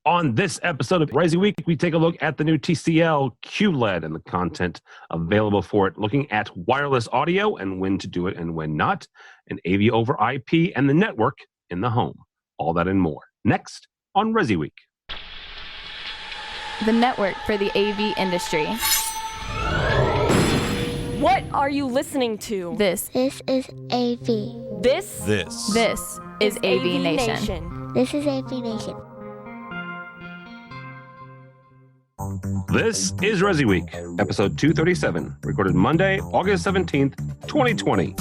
On this episode of ResiWeek, we take a look at the new TCL QLED and the content available for it, looking at wireless audio and when to do it and when not, and AV over IP and the network in the home. All that and more. Next on ResiWeek. The network for the AV industry. What are you listening to? This is AV. This is AVNation. This is AVNation. This is ResiWeek, episode 237, recorded Monday, August 17th, 2020.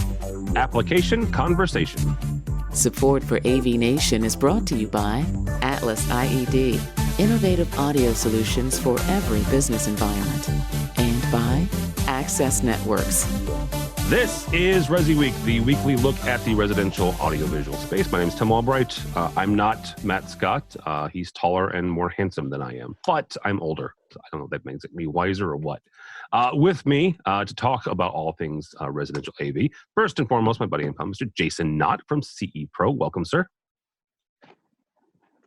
Application Conversation. Support for AVNation is brought to you by Atlas IED, innovative audio solutions for every business environment, and by Access Networks. This is ResiWeek, the weekly look at the residential audiovisual space. My name is Tim Albright. I'm not Matt Scott. He's taller and more handsome than I am, but I'm older. So I don't know if that makes me wiser or what. With me to talk about all things residential AV, first and foremost, my buddy and pal, Mr. Jason Knott from CE Pro. Welcome, sir.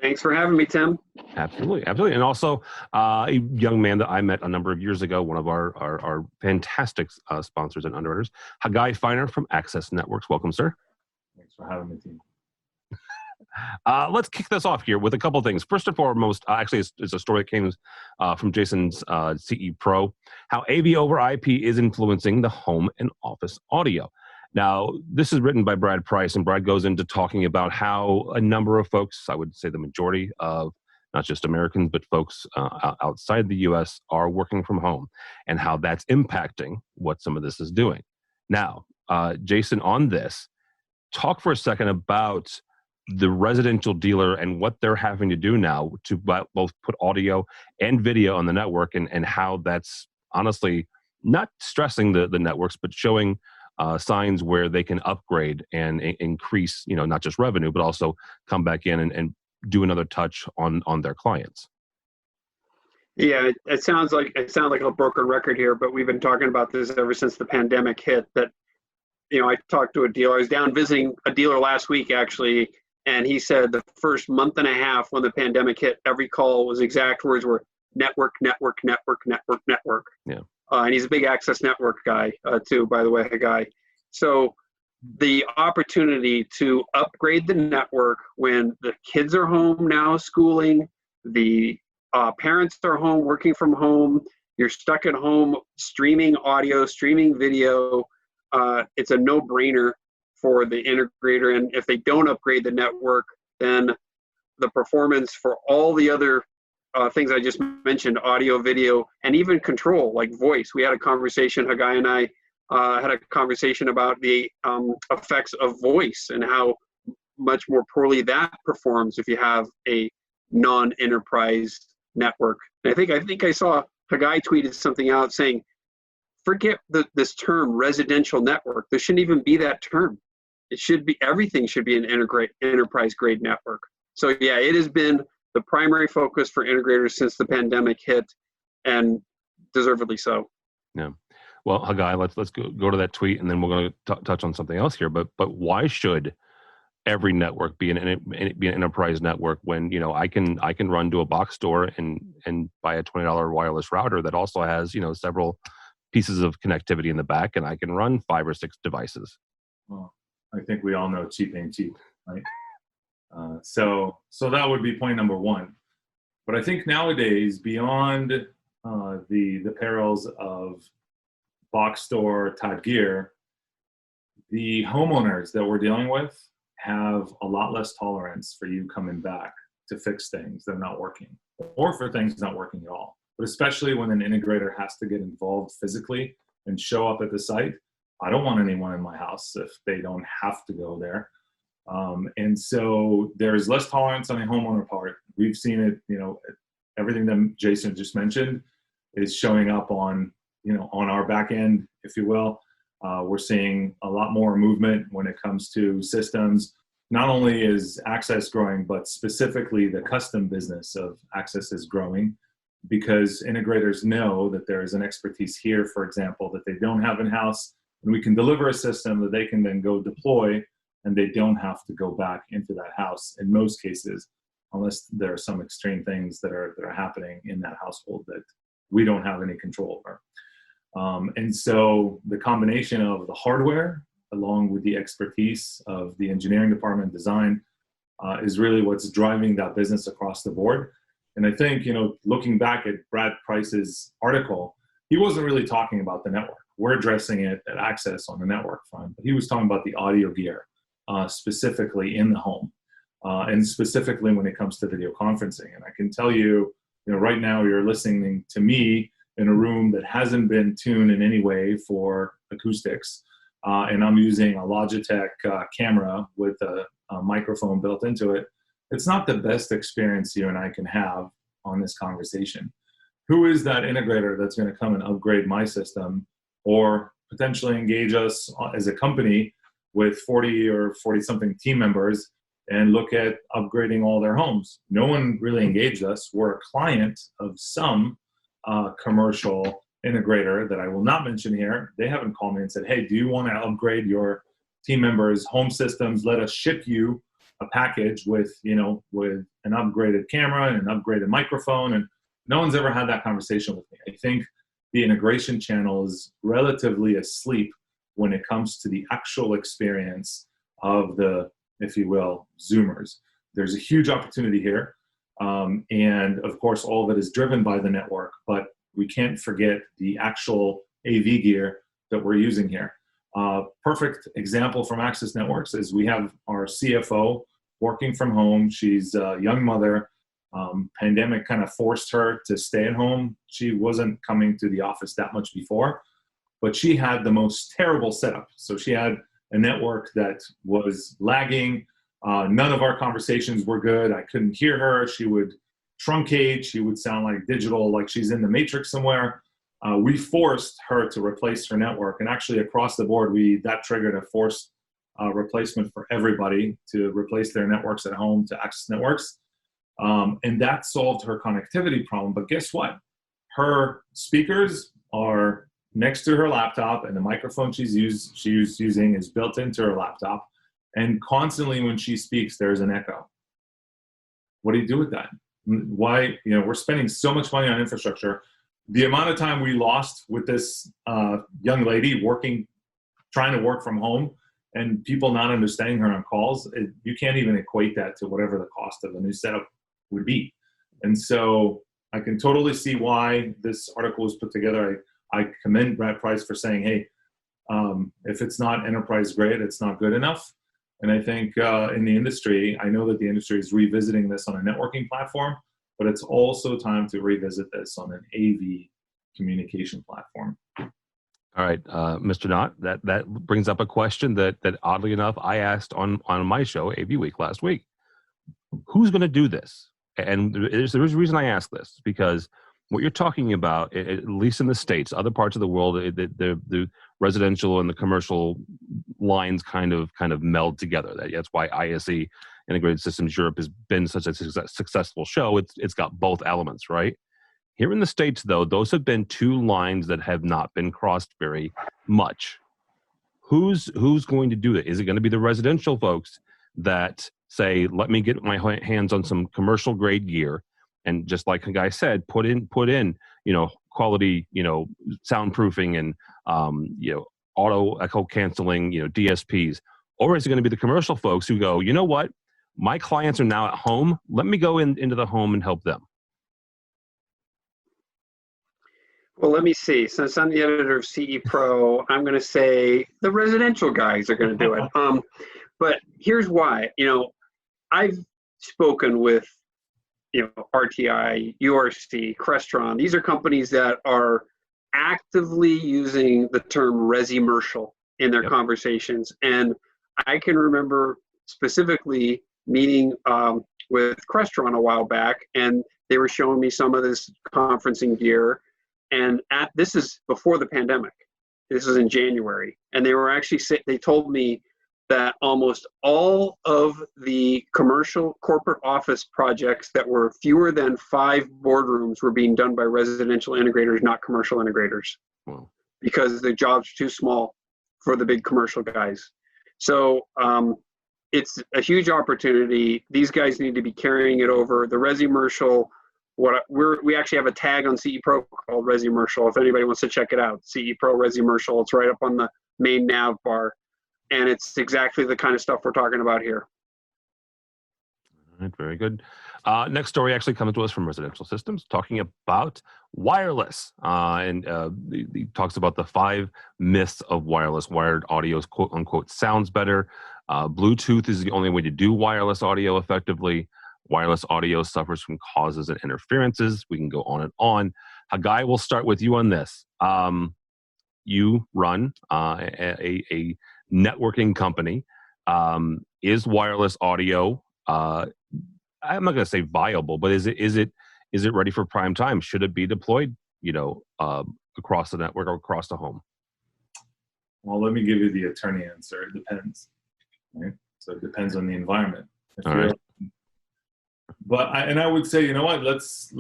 Thanks for having me, Tim. Absolutely. And also a young man that I met a number of years ago, one of our fantastic sponsors and underwriters, Hagai Feiner from Access Networks. Welcome, sir. Thanks for having me, team. Let's kick this off here with a couple of things. First and foremost, actually, it's a story that came from Jason's CE Pro, how AV over IP is influencing the home and office audio. Now, this is written by Brad Price, and Brad goes into talking about how a number of folks, I would say the majority of not just Americans, but folks outside the U.S. are working from home, and how that's impacting what some of this is doing. Now, Jason, on this, talk for a second about the residential dealer and what they're having to do now to both put audio and video on the network, and how that's honestly not stressing the networks, but showing signs where they can upgrade and increase, not just revenue, but also come back in and do another touch on their clients. Yeah, it sounds like a broken record here, but we've been talking about this ever since the pandemic hit. That, I talked to a dealer. I was down visiting a dealer last week, actually, and he said the first month and a half when the pandemic hit, every call was exact words were network. Yeah. And he's a big Access Network guy, too, by the way, a guy. So the opportunity to upgrade the network when the kids are home now schooling, the parents are home working from home, you're stuck at home streaming audio, streaming video, it's a no-brainer for the integrator. And if they don't upgrade the network, then the performance for all the other things I just mentioned, audio, video, and even control, like voice. We had a conversation, Hagai and I had a conversation about the effects of voice and how much more poorly that performs if you have a non-enterprise network. And I think I saw Hagai tweeted something out saying, forget this term residential network. There shouldn't even be that term. Everything should be an enterprise grade network. So yeah, it has been the primary focus for integrators since the pandemic hit, and deservedly so. Yeah. Well, Hagai, let's go to that tweet, and then we're going to touch on something else here. But why should every network be an enterprise network when I can run to a box store and buy a $20 wireless router that also has several pieces of connectivity in the back, and I can run 5 or 6 devices. Well, I think we all know cheap ain't cheap, right? So that would be point number one. But I think nowadays, beyond the perils of box store type gear, the homeowners that we're dealing with have a lot less tolerance for you coming back to fix things that are not working, or for things not working at all. But especially when an integrator has to get involved physically and show up at the site, I don't want anyone in my house if they don't have to go there. And so there's less tolerance on the homeowner part. We've seen it, everything that Jason just mentioned is showing up on our back end, if you will. We're seeing a lot more movement when it comes to systems. Not only is Access growing, but specifically the custom business of Access is growing, because integrators know that there is an expertise here, for example, that they don't have in-house, and we can deliver a system that they can then go deploy, and they don't have to go back into that house in most cases unless there are some extreme things that are happening in that household that we don't have any control over. And so the combination of the hardware along with the expertise of the engineering department, design, is really what's driving that business across the board. And I think, looking back at Brad Price's article, he wasn't really talking about the network. We're addressing it at Access on the network front, but he was talking about the audio gear, specifically in the home, and specifically when it comes to video conferencing. And I can tell you, right now you're listening to me in a room that hasn't been tuned in any way for acoustics, and I'm using a Logitech camera with a microphone built into it. It's not the best experience you and I can have on this conversation. Who is that integrator that's going to come and upgrade my system or potentially engage us as a company with 40 or 40 something team members and look at upgrading all their homes? No one really engaged us. We're a client of some commercial integrator that I will not mention here. They haven't called me and said, hey, do you want to upgrade your team members' home systems? Let us ship you a package with an upgraded camera and an upgraded microphone. And no one's ever had that conversation with me. I think the integration channel is relatively asleep when it comes to the actual experience of the, if you will, Zoomers. There's a huge opportunity here. And of course, all of it is driven by the network, but we can't forget the actual AV gear that we're using here. Perfect example from Access Networks is we have our CFO working from home. She's a young mother. Pandemic kind of forced her to stay at home. She wasn't coming to the office that much before, but she had the most terrible setup. So she had a network that was lagging. None of our conversations were good. I couldn't hear her. She would truncate. She would sound like digital, like she's in the Matrix somewhere. We forced her to replace her network, and actually across the board, that triggered a forced replacement for everybody to replace their networks at home to Access Networks. And that solved her connectivity problem. But guess what? Her speakers are next to her laptop, and the microphone she's using is built into her laptop. And constantly when she speaks, there's an echo. What do you do with that? Why? We're spending so much money on infrastructure. The amount of time we lost with this young lady trying to work from home, and people not understanding her on calls, you can't even equate that to whatever the cost of a new setup would be. And so I can totally see why this article was put together. I commend Brad Price for saying, hey, if it's not enterprise grade, it's not good enough. And I think in the industry, I know that the industry is revisiting this on a networking platform, but it's also time to revisit this on an AV communication platform. All right, Mr. Knott, that brings up a question that oddly enough I asked on my show, AV Week, last week. Who's going to do this? And there's a reason I ask this, because what you're talking about, at least in the States, other parts of the world, the residential and the commercial lines kind of meld together. That's why ISE, Integrated Systems Europe, has been such a successful show. It's got both elements, right? Here in the States, though, those have been two lines that have not been crossed very much. Who's going to do that? Is it going to be the residential folks that say, let me get my hands on some commercial grade gear, and just like a guy said, put in quality, soundproofing and auto echo canceling, DSPs? Or is it going to be the commercial folks who go, you know what, my clients are now at home, let me go into the home and help them? Well, let me see. Since I'm the editor of CE Pro, I'm going to say the residential guys are going to do it. But here's why. I've spoken with, RTI, URC, Crestron. These are companies that are actively using the term resimercial in their conversations. And I can remember specifically meeting with Crestron a while back, and they were showing me some of this conferencing gear. And this is before the pandemic. This was in January. And they told me that almost all of the commercial corporate office projects that were fewer than 5 boardrooms were being done by residential integrators, not commercial integrators. Wow. Because the jobs are too small for the big commercial guys. So it's a huge opportunity. These guys need to be carrying it over. The ResiMercial, we actually have a tag on CE Pro called ResiMercial. If anybody wants to check it out, CE Pro ResiMercial. It's right up on the main nav bar, and it's exactly the kind of stuff we're talking about here. All right, very good. Next story actually comes to us from Residential Systems, talking about wireless, and he talks about the 5 myths of wireless. Wired audio, quote unquote, sounds better. Bluetooth is the only way to do wireless audio effectively. Wireless audio suffers from causes and interferences. We can go on and on. Hagai, we'll start with you on this. You run a networking company. Is wireless audio, I'm not going to say viable, but is it ready for prime time? Should it be deployed, across the network or across the home? Well, let me give you the attorney answer. It depends. Right? So it depends on the environment. All right. But I would say, you know what? Let's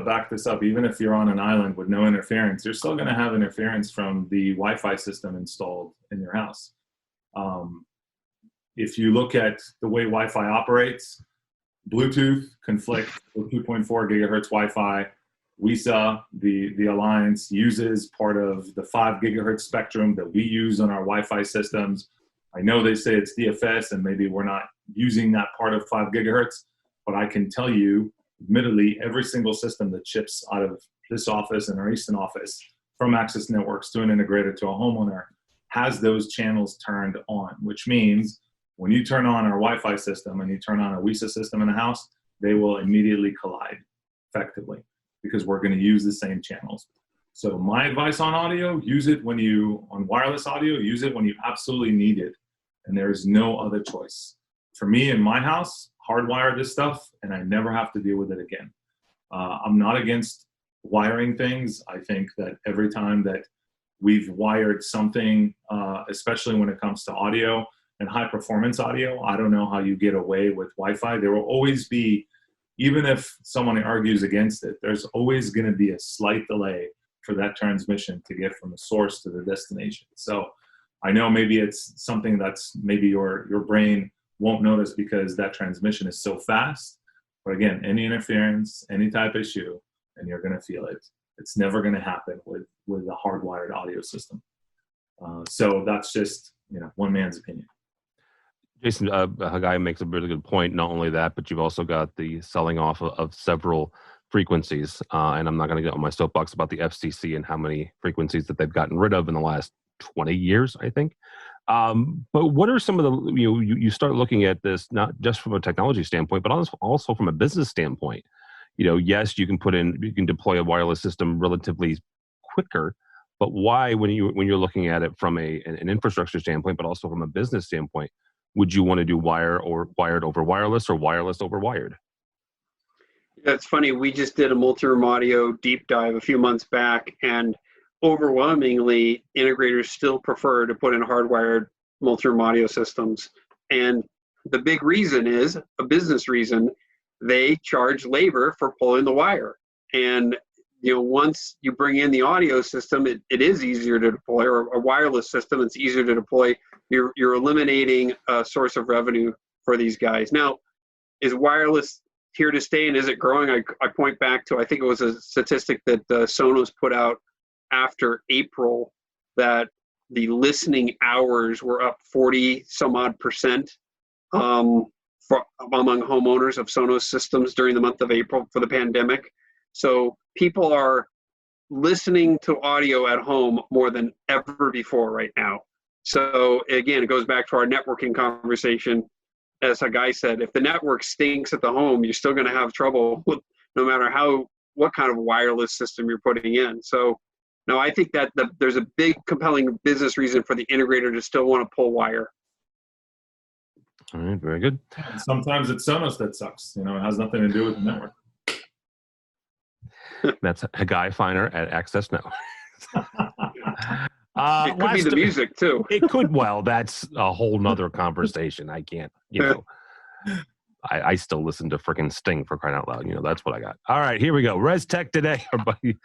back this up. Even if you're on an island with no interference, you're still going to have interference from the Wi-Fi system installed in your house. If you look at the way Wi-Fi operates, Bluetooth conflicts with 2.4 gigahertz Wi-Fi. WISA, the alliance, uses part of the 5 gigahertz spectrum that we use on our Wi-Fi systems. I know they say it's DFS and maybe we're not using that part of 5 gigahertz, but I can tell you, admittedly, every single system that ships out of this office and our Easton office from Access Networks to an integrator to a homeowner has those channels turned on, which means when you turn on our Wi-Fi system and you turn on a WISA system in the house, they will immediately collide effectively because we're going to use the same channels. So my advice on audio, on wireless audio, use it when you absolutely need it. And there is no other choice. For me in my house, hardwire this stuff and I never have to deal with it again. I'm not against wiring things. I think that every time that we've wired something, especially when it comes to audio and high performance audio, I don't know how you get away with Wi-Fi. There will always be, even if someone argues against it, there's always going to be a slight delay for that transmission to get from the source to the destination. So I know maybe it's something that's maybe your brain won't notice because that transmission is so fast. But again, any interference, any type issue, and you're going to feel it. It's never going to happen with a hardwired audio system. So that's just one man's opinion. Jason, Hagai makes a really good point. Not only that, but you've also got the selling off of several frequencies. And I'm not going to get on my soapbox about the FCC and how many frequencies that they've gotten rid of in the last 20 years, I think. But what are some of the, you start looking at this, not just from a technology standpoint, but also from a business standpoint. Yes, you can deploy a wireless system relatively quicker, but why, when you're looking at it from an infrastructure standpoint, but also from a business standpoint, would you want to do wired over wireless or wireless over wired? That's funny. We just did a multi-room audio deep dive a few months back, and overwhelmingly, integrators still prefer to put in hardwired multi-room audio systems. And the big reason is a business reason. They charge labor for pulling the wire. And once you bring in the audio system, it is easier to deploy, or a wireless system, it's easier to deploy. You're eliminating a source of revenue for these guys. Now, is wireless here to stay and is it growing? I point back to, I think it was a statistic that Sonos put out after April, that the listening hours were up 40 some odd percent among homeowners of Sonos systems during the month of April for the pandemic. So people are listening to audio at home more than ever before right now. So again, it goes back to our networking conversation. As a guy said, if the network stinks at the home, you're still going to have trouble with, no matter what kind of wireless system you're putting in. So no, I think that there's a big compelling business reason for the integrator to still want to pull wire. All right, very good. Sometimes it's Sonos that sucks. It has nothing to do with the network. That's Hagai Feiner at Access Networks. It could be the music too. It could. Well, that's a whole nother conversation. I can't, I still listen to frickin' Sting, for crying out loud. That's what I got. All right, here we go. Res Tech today, everybody.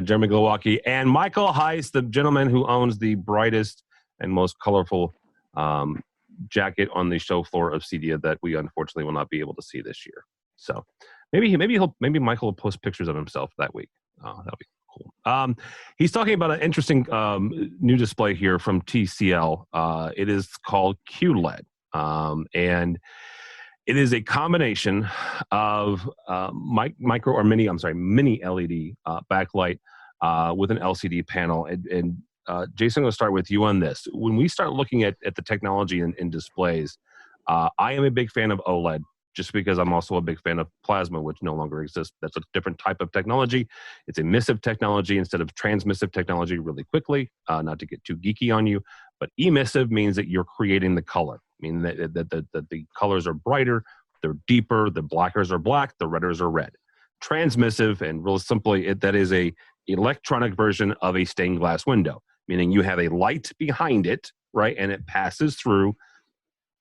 Jeremy Glowacki and Michael Heiss, the gentleman who owns the brightest and most colorful jacket on the show floor of CEDIA that we unfortunately will not be able to see this year. So maybe Michael will post pictures of himself that week. That'll be cool. He's talking about an interesting new display here from TCL. It is called QLED, and it is a combination of mini LED backlight with an LCD panel. And Jason, I'm going to start with you on this. When we start looking at the technology in displays, I am a big fan of OLED, just because I'm also a big fan of plasma, which no longer exists. That's a different type of technology. It's emissive technology instead of transmissive technology really quickly, not to get too geeky on you. But emissive means that you're creating the color. I mean that the colors are brighter, they're deeper, the blackers are black, the redders are red. Transmissive, and real simply, that is a electronic version of a stained glass window, meaning you have a light behind it, right, and it passes through.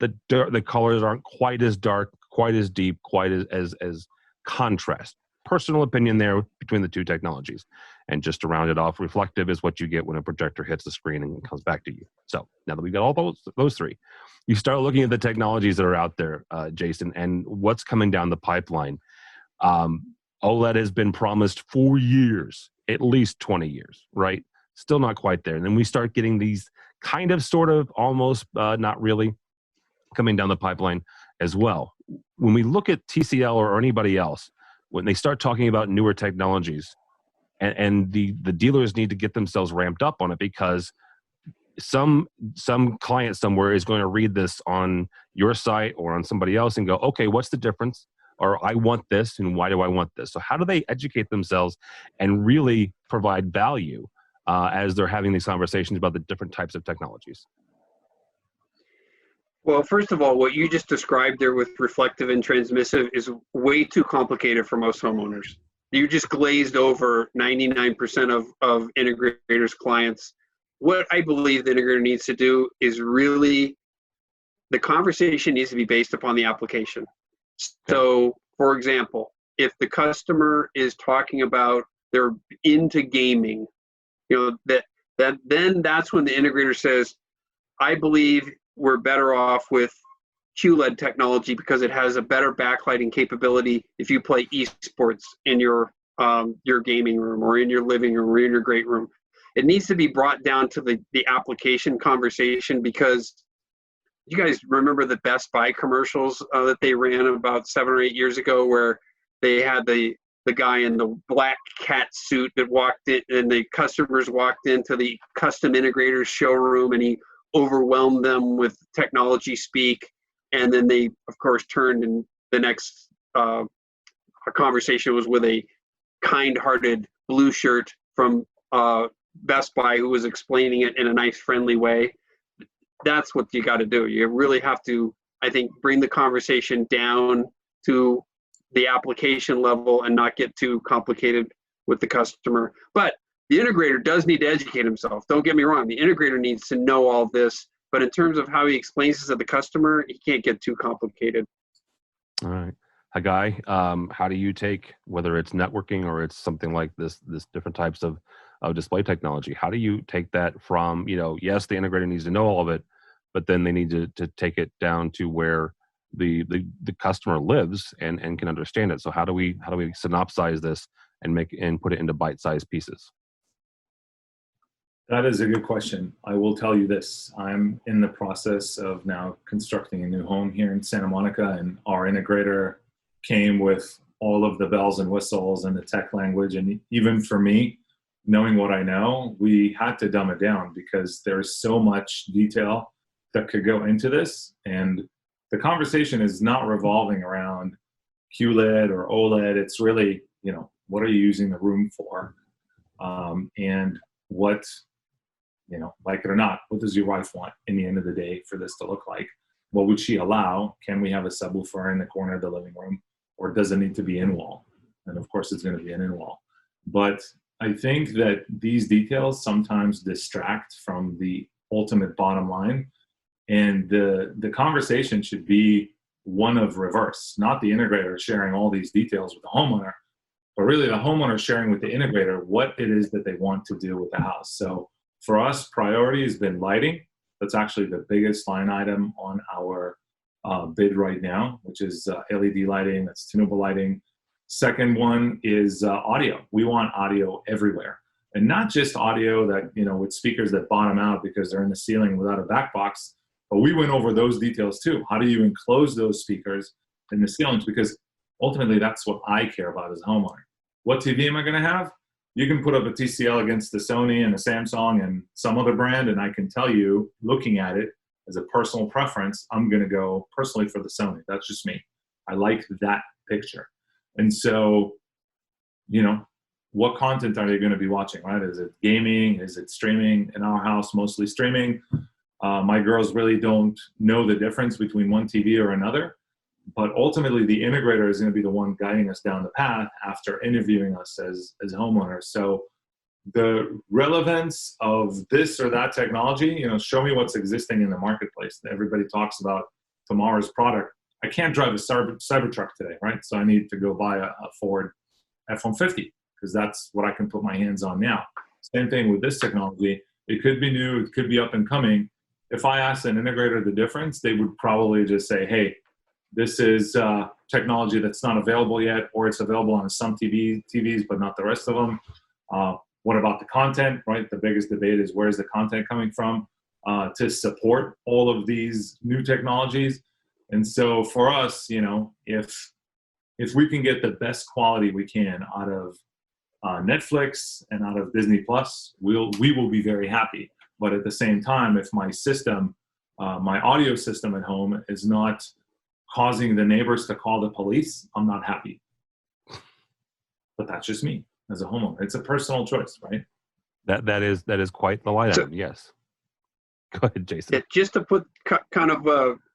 The colors aren't quite as dark, quite as deep, quite as contrast. Personal opinion there between the two technologies. And just to round it off, reflective is what you get when a projector hits the screen and comes back to you. So now that we've got all those three, you start looking at the technologies that are out there, Jason, and what's coming down the pipeline. OLED has been promised for years, at least 20 years, right? Still not quite there. And then we start getting these kind of, sort of, almost, not really, coming down the pipeline as well. When we look at TCL or anybody else, when they start talking about newer technologies, and the dealers need to get themselves ramped up on it, because some client somewhere is going to read this on your site or on somebody else and go, okay, what's the difference? Or I want this, and why do I want this? So how do they educate themselves and really provide value as they're having these conversations about the different types of technologies? Well, first of all, what you just described there with reflective and transmissive is way too complicated for most homeowners. You just glazed over 99% of integrators' clients. What I believe the integrator needs to do is really, the conversation needs to be based upon the application. So, for example, if the customer is talking about they're into gaming, then that's when the integrator says, I believe we're better off with QLED technology because it has a better backlighting capability if you play esports in your gaming room or in your living room or in your great room. It needs to be brought down to the application conversation, because you guys remember the Best Buy commercials that they ran about 7 or 8 years ago, where they had the guy in the black cat suit that walked in, and the customers walked into the custom integrator's showroom, and he overwhelmed them with technology speak, and then they, of course, turned, and the next conversation was with a kind-hearted blue shirt from Best Buy who was explaining it in a nice, friendly way. That's what you got to do. You really have to, I think, bring the conversation down to the application level and not get too complicated with the customer. But the integrator does need to educate himself. Don't get me wrong. The integrator needs to know all this, but in terms of how he explains this to the customer, he can't get too complicated. All right. Hagai, how do you take, whether it's networking or it's something like this different types of display technology, how do you take that from, yes, the integrator needs to know all of it, but then they need to take it down to where the customer lives and can understand it. So how do we synopsize this and put it into bite-sized pieces? That is a good question. I will tell you this. I'm in the process of now constructing a new home here in Santa Monica, and our integrator came with all of the bells and whistles and the tech language. And even for me, knowing what I know, we had to dumb it down because there's so much detail that could go into this. And the conversation is not revolving around QLED or OLED. It's really, what are you using the room for? And what, like it or not, what does your wife want in the end of the day for this to look like? What would she allow? Can we have a subwoofer in the corner of the living room, or does it need to be in wall? And of course it's going to be an in wall. But I think that these details sometimes distract from the ultimate bottom line. And the conversation should be one of reverse, not the integrator sharing all these details with the homeowner, but really the homeowner sharing with the integrator what it is that they want to do with the house. So for us, priority has been lighting. That's actually the biggest line item on our bid right now, which is LED lighting, that's tunable lighting. Second one is audio. We want audio everywhere. And not just audio that, with speakers that bottom out because they're in the ceiling without a back box, but we went over those details too. How do you enclose those speakers in the ceilings? Because ultimately that's what I care about as a homeowner. What TV am I gonna have? You can put up a TCL against the Sony and a Samsung and some other brand, and I can tell you, looking at it as a personal preference, I'm gonna go personally for the Sony. That's just me. I like that picture. And so, what content are they going to be watching, right? Is it gaming? Is it streaming? In our house, mostly streaming. My girls really don't know the difference between one TV or another, but ultimately the integrator is going to be the one guiding us down the path after interviewing us as homeowners. So the relevance of this or that technology, show me what's existing in the marketplace. Everybody talks about tomorrow's product. I can't drive a Cybertruck today, right? So I need to go buy a Ford F-150. Because that's what I can put my hands on now. Same thing with this technology. It could be new, it could be up and coming. If I asked an integrator the difference, they would probably just say, hey, this is technology that's not available yet, or it's available on some TVs, but not the rest of them. What about the content, right? The biggest debate is where's the content coming from to support all of these new technologies. And so for us, if we can get the best quality we can out of Netflix and out of Disney Plus, we will be very happy. But at the same time, if my system, my audio system at home is not causing the neighbors to call the police, I'm not happy. But that's just me as a homeowner. It's a personal choice, right? That is quite the line item. Yes. Go ahead, Jason. Yeah, just to put kind of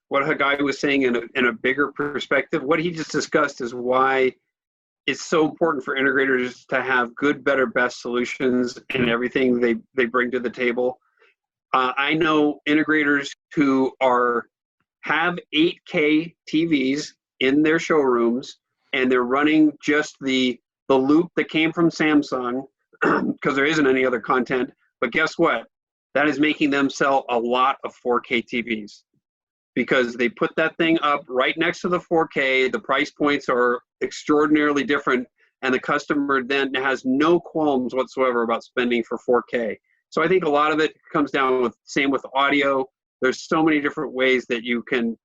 what Hagai was saying in a bigger perspective, what he just discussed is why it's so important for integrators to have good, better, best solutions in everything they bring to the table. I know integrators who have 8K TVs in their showrooms, and they're running just the loop that came from Samsung because there isn't any other content. But guess what? That is making them sell a lot of 4K TVs because they put that thing up right next to the 4K. The price points are extraordinarily different, and the customer then has no qualms whatsoever about spending for 4K. So I think a lot of it comes down with same with audio. There's so many different ways that you can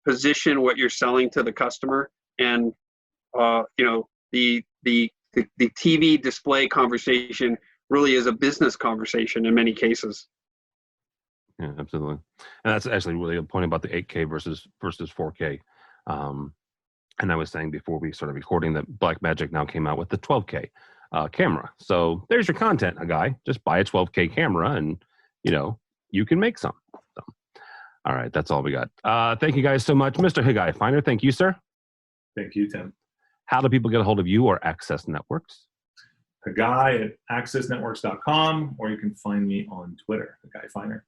position what you're selling to the customer, and the TV display conversation really is a business conversation in many cases. Yeah, absolutely. And that's actually really a point about the 8K versus 4K. And I was saying before we started recording that Blackmagic now came out with the 12K camera. So there's your content, a guy. Just buy a 12K camera and, you can make some. So, all right, that's all we got. Thank you guys so much. Mr. Hagai Feiner, thank you, sir. Thank you, Tim. How do people get a hold of you or Access Networks? Hagai at accessnetworks.com, or you can find me on Twitter, Hagai Feiner.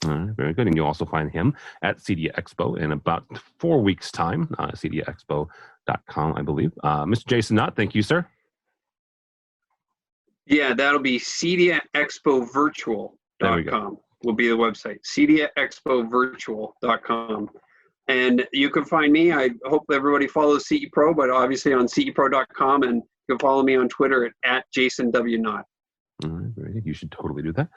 All right, very good. And you'll also find him at CEDIA Expo in about 4 weeks' time, CEDIAExpo.com, I believe. Mr. Jason Knott, thank you, sir. Yeah, that'll be CEDIAExpoVirtual.com will be the website, CEDIAExpoVirtual.com. And you can find me. I hope everybody follows CE Pro, but obviously on CEPro.com, and you can follow me on Twitter at Jason W. Knott. All right, very good. You should totally do that.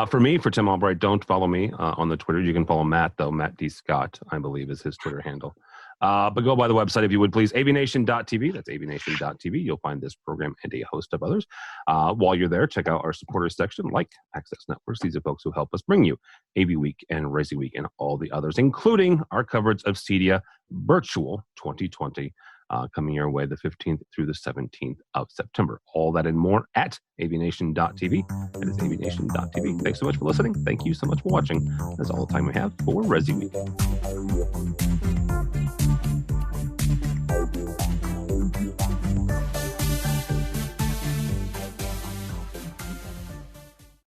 For me, for Tim Albright, don't follow me on the Twitter. You can follow Matt, though. Matt D. Scott, I believe, is his Twitter handle. But go by the website, if you would, please. AVNation.tv. That's AVNation.tv. You'll find this program and a host of others. While you're there, check out our supporters section, like Access Networks. These are folks who help us bring you AVWeek and ResiWeek and all the others, including our coverage of CEDIA Virtual 2020. Coming your way the 15th through the 17th of September. All that and more at AVNation.tv. That is AVNation.tv. Thanks so much for listening. Thank you so much for watching. That's all the time we have for ResiWeek.